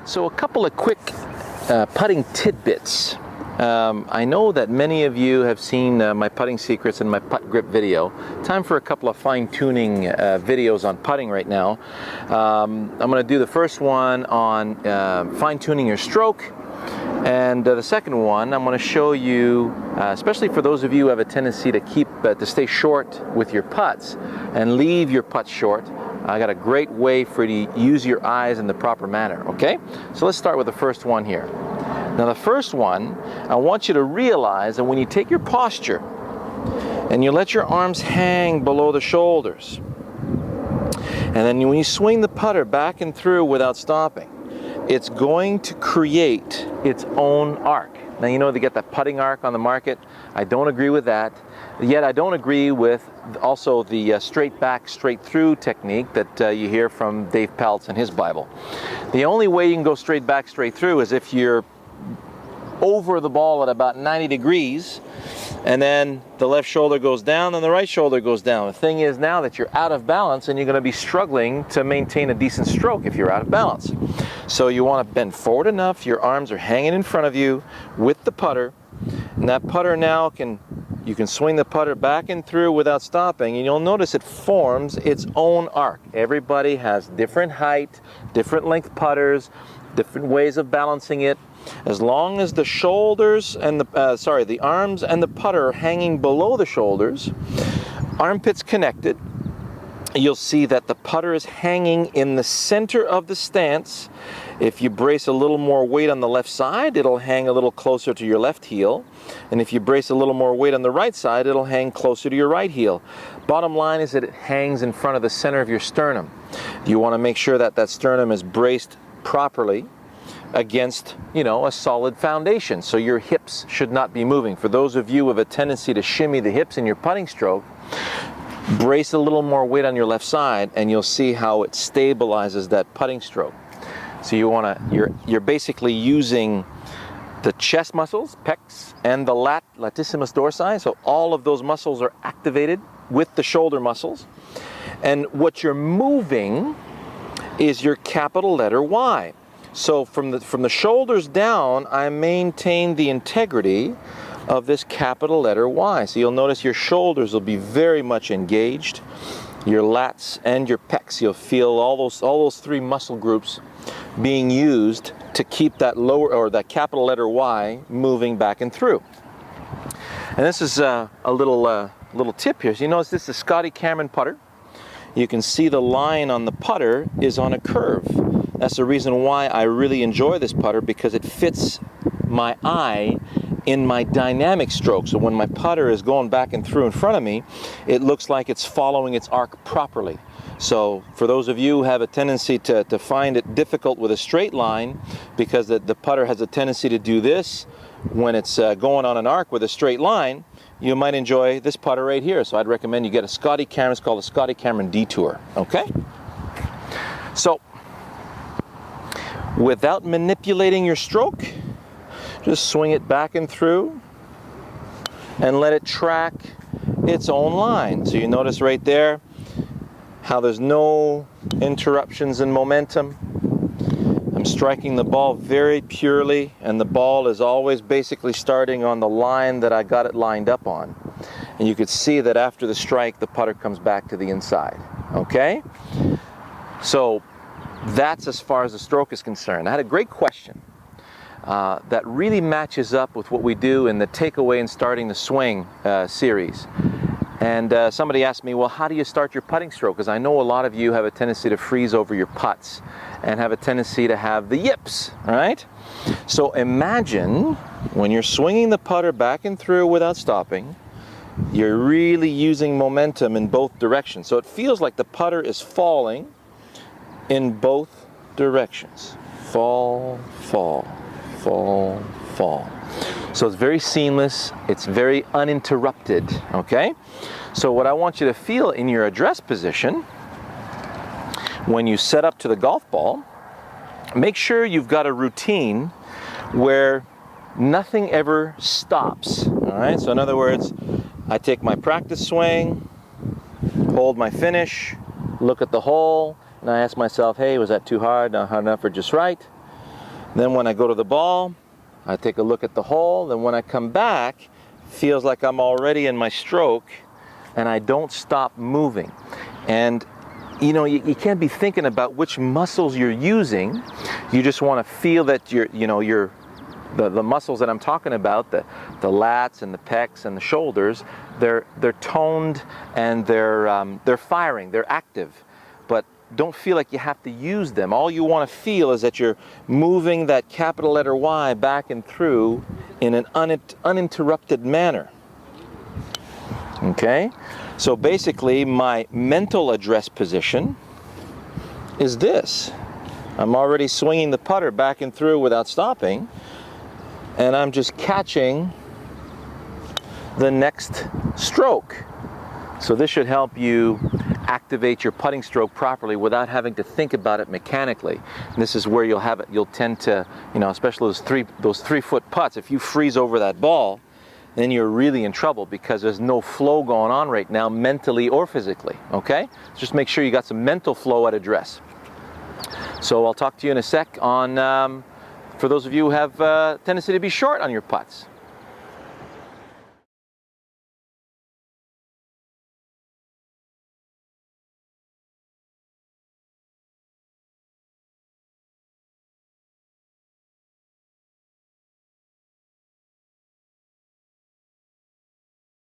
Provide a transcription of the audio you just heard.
So a couple of quick putting tidbits. I know that many of you have seen my putting secrets and my putt grip video. Time for a couple of fine-tuning videos on putting right now. I'm going to do the first one on fine-tuning your stroke, and the second one I'm going to show you, especially for those of you who have a tendency to stay short with your putts and leave your putts short. I got a great way for you to use your eyes in the proper manner, okay? So let's start with the first one here. Now the first one, I want you to realize that when you take your posture and you let your arms hang below the shoulders, and then when you swing the putter back and through without stopping, it's going to create its own arc. Now you know they get that putting arc on the market. I don't agree with that. Yet I don't agree with also the straight back, straight through technique that you hear from Dave Peltz in his Bible. The only way you can go straight back, straight through is if you're over the ball at about 90 degrees, and then the left shoulder goes down and the right shoulder goes down. The thing is now that you're out of balance and you're going to be struggling to maintain a decent stroke if you're out of balance. So you want to bend forward enough, your arms are hanging in front of you with the putter, and that putter now you can swing the putter back and through without stopping, and you'll notice it forms its own arc. Everybody has different height, different length putters, different ways of balancing it. As long as the shoulders and the arms and the putter are hanging below the shoulders, armpits connected, you'll see that the putter is hanging in the center of the stance. If you brace a little more weight on the left side, it'll hang a little closer to your left heel. And if you brace a little more weight on the right side, it'll hang closer to your right heel. Bottom line is that it hangs in front of the center of your sternum. You want to make sure that that sternum is braced properly against, a solid foundation. So your hips should not be moving. For those of you who have a tendency to shimmy the hips in your putting stroke, brace a little more weight on your left side and you'll see how it stabilizes that putting stroke. So you're basically using the chest muscles, pecs, and the latissimus dorsi. So all of those muscles are activated with the shoulder muscles. And what you're moving is your capital letter Y. So from the shoulders down, I maintain the integrity of this capital letter Y. So you'll notice your shoulders will be very much engaged, your lats and your pecs. You'll feel all those three muscle groups being used to keep that that capital letter Y moving back and through. And this is a little tip here. So you notice this is a Scotty Cameron putter. You can see the line on the putter is on a curve. That's the reason why I really enjoy this putter, because it fits my eye in my dynamic stroke. So when my putter is going back and through in front of me, it looks like it's following its arc properly. So for those of you who have a tendency to find it difficult with a straight line, because the putter has a tendency to do this when it's going on an arc with a straight line, you might enjoy this putter right here. So I'd recommend you get a Scotty Cameron. It's called a Scotty Cameron Detour, okay? So without manipulating your stroke, just swing it back and through and let it track its own line. So you notice right there how there's no interruptions in momentum. I'm striking the ball very purely, and the ball is always basically starting on the line that I got it lined up on. And you could see that after the strike, the putter comes back to the inside, okay? So that's as far as the stroke is concerned. I had a great question that really matches up with what we do in the Takeaway and Starting the Swing series. And somebody asked me, well, how do you start your putting stroke? Because I know a lot of you have a tendency to freeze over your putts and have a tendency to have the yips, right? So imagine when you're swinging the putter back and through without stopping, you're really using momentum in both directions. So it feels like the putter is falling in both directions. Fall, fall, fall, fall. So it's very seamless, it's very uninterrupted, okay? So what I want you to feel in your address position, when you set up to the golf ball, make sure you've got a routine where nothing ever stops, all right? So in other words, I take my practice swing, hold my finish, look at the hole, and I ask myself, hey, was that too hard, not hard enough, or just right? Then when I go to the ball, I take a look at the hole. Then when I come back, feels like I'm already in my stroke, and I don't stop moving. And you know, you can't be thinking about which muscles you're using. You just want to feel that the muscles that I'm talking about, the lats and the pecs and the shoulders, they're toned and they're firing, they're active. But don't feel like you have to use them. All you want to feel is that you're moving that capital letter Y back and through in an uninterrupted manner. Okay? So basically, my mental address position is this. I'm already swinging the putter back and through without stopping, and I'm just catching the next stroke. So this should help you activate your putting stroke properly without having to think about it mechanically. And this is where you'll tend to, you know, especially those 3-foot putts, if you freeze over that ball, then you're really in trouble because there's no flow going on right now, mentally or physically, okay? Just make sure you got some mental flow at address. So I'll talk to you in a sec on, for those of you who have tendency to be short on your putts.